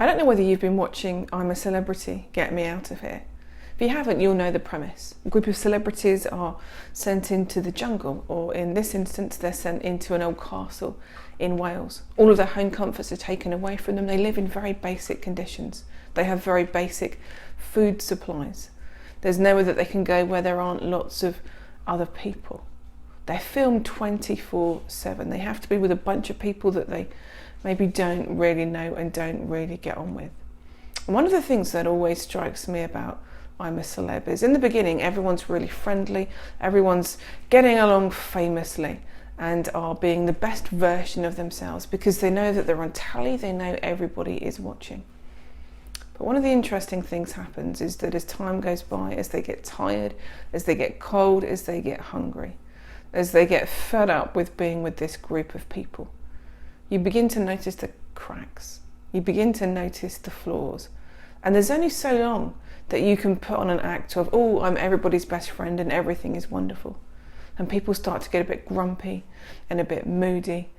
I don't know whether you've been watching I'm a Celebrity, Get Me Out of Here. If you haven't, you'll know the premise. A group of celebrities are sent into the jungle, or in this instance, they're sent into an old castle in Wales. All of their home comforts are taken away from them. They live in very basic conditions. They have very basic food supplies. There's nowhere that they can go where there aren't lots of other people. They're filmed 24/7. They have to be with a bunch of people that they maybe don't really know and don't really get on with. And one of the things that always strikes me about I'm a Celeb is in the beginning everyone's really friendly, everyone's getting along famously and are being the best version of themselves because they know that they're on telly, they know everybody is watching. But one of the interesting things happens is that as time goes by, as they get tired, as they get cold, as they get hungry, as they get fed up with being with this group of people, you begin to notice the cracks. You begin to notice the flaws. And there's only so long that you can put on an act of, oh, I'm everybody's best friend and everything is wonderful. And people start to get a bit grumpy and a bit moody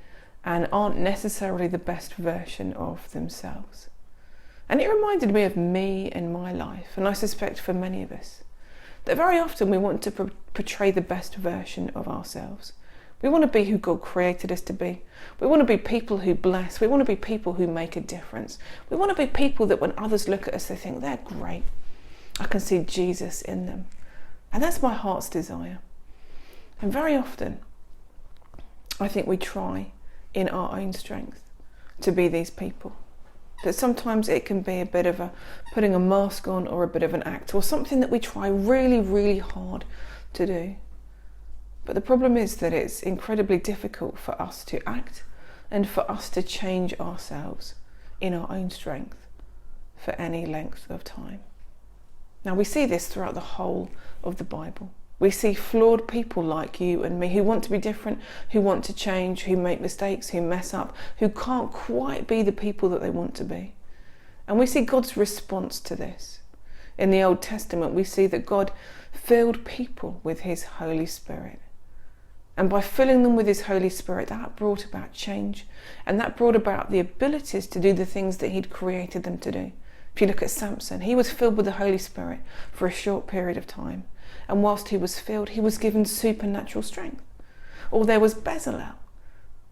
and aren't necessarily the best version of themselves. And it reminded me of me and my life, and I suspect for many of us, that very often we want to portray the best version of ourselves. We want to be who God created us to be. We want to be people who bless. We want to be people who make a difference. We want to be people that when others look at us, they think, they're great. I can see Jesus in them. And that's my heart's desire. And very often, I think we try in our own strength to be these people. But sometimes it can be a bit of a putting a mask on or a bit of an act or something that we try really, really hard to do. But the problem is that it's incredibly difficult for us to act and for us to change ourselves in our own strength for any length of time. Now we see this throughout the whole of the Bible. We see flawed people like you and me who want to be different, who want to change, who make mistakes, who mess up, who can't quite be the people that they want to be. And we see God's response to this. In the Old Testament, we see that God filled people with his Holy Spirit. And by filling them with his Holy Spirit, that brought about change. And that brought about the abilities to do the things that he'd created them to do. If you look at Samson, he was filled with the Holy Spirit for a short period of time. And whilst he was filled, he was given supernatural strength. Or there was Bezalel.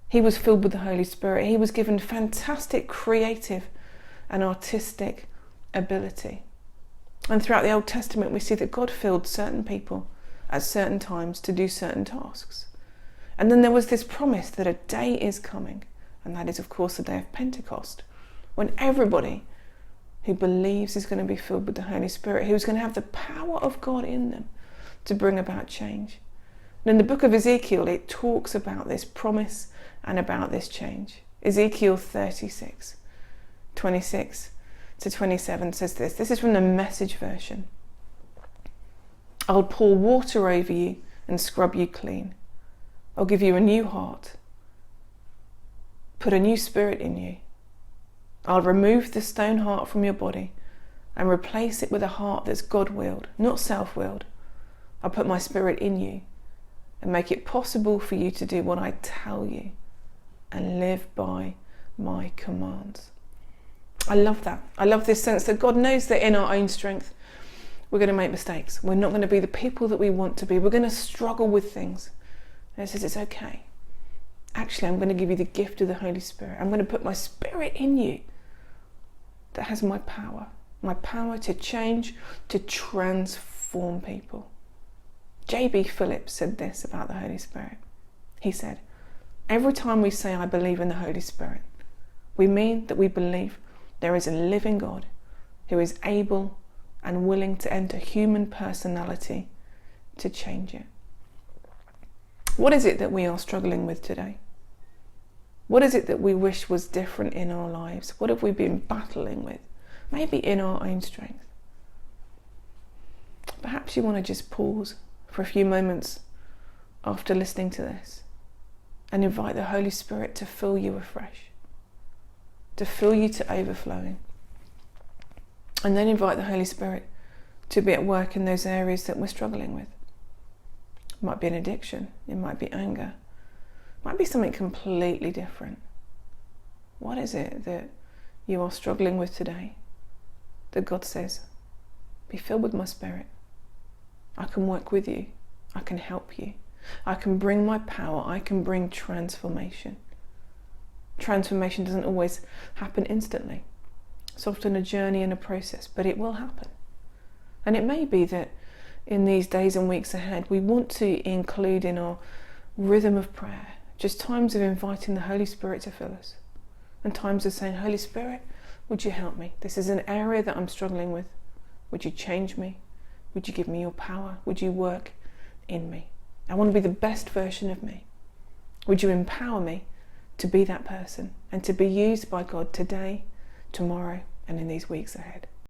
He was filled with the Holy Spirit. He was given fantastic creative and artistic ability. And throughout the Old Testament, we see that God filled certain people at certain times to do certain tasks. And then there was this promise that a day is coming, and that is of course the day of Pentecost, when everybody who believes is going to be filled with the Holy Spirit, who's going to have the power of God in them to bring about change. And in the book of Ezekiel, it talks about this promise and about this change. Ezekiel 36, 26 to 27 says this. This is from the Message version. I'll pour water over you and scrub you clean. I'll give you a new heart, put a new spirit in you. I'll remove the stone heart from your body and replace it with a heart that's God-willed, not self-willed. I'll put my spirit in you and make it possible for you to do what I tell you and live by my commands. I love that. I love this sense that God knows that in our own strength, we're going to make mistakes. We're not going to be the people that we want to be. We're going to struggle with things. And it says it's okay. Actually, I'm going to give you the gift of the Holy Spirit. I'm going to put my spirit in you that has my power to change, to transform people. J.B. Phillips said this about the Holy Spirit. He said, every time we say I believe in the Holy Spirit, we mean that we believe there is a living God who is able and willing to enter human personality to change it. What is it that we are struggling with today? What is it that we wish was different in our lives? What have we been battling with? Maybe in our own strength. Perhaps you want to just pause for a few moments after listening to this and invite the Holy Spirit to fill you afresh, to fill you to overflowing. And then invite the Holy Spirit to be at work in those areas that we're struggling with. It might be an addiction, it might be anger, it might be something completely different. What is it that you are struggling with today, that God says, be filled with my Spirit. I can work with you. I can help you. I can bring my power. I can bring transformation. Transformation doesn't always happen instantly. It's often a journey and a process, but it will happen. And it may be that in these days and weeks ahead, we want to include in our rhythm of prayer just times of inviting the Holy Spirit to fill us, and times of saying, Holy Spirit, would you help me? This is an area that I'm struggling with. Would you change me? Would you give me your power? Would you work in me? I want to be the best version of me. Would you empower me to be that person and to be used by God today, tomorrow, and in these weeks ahead?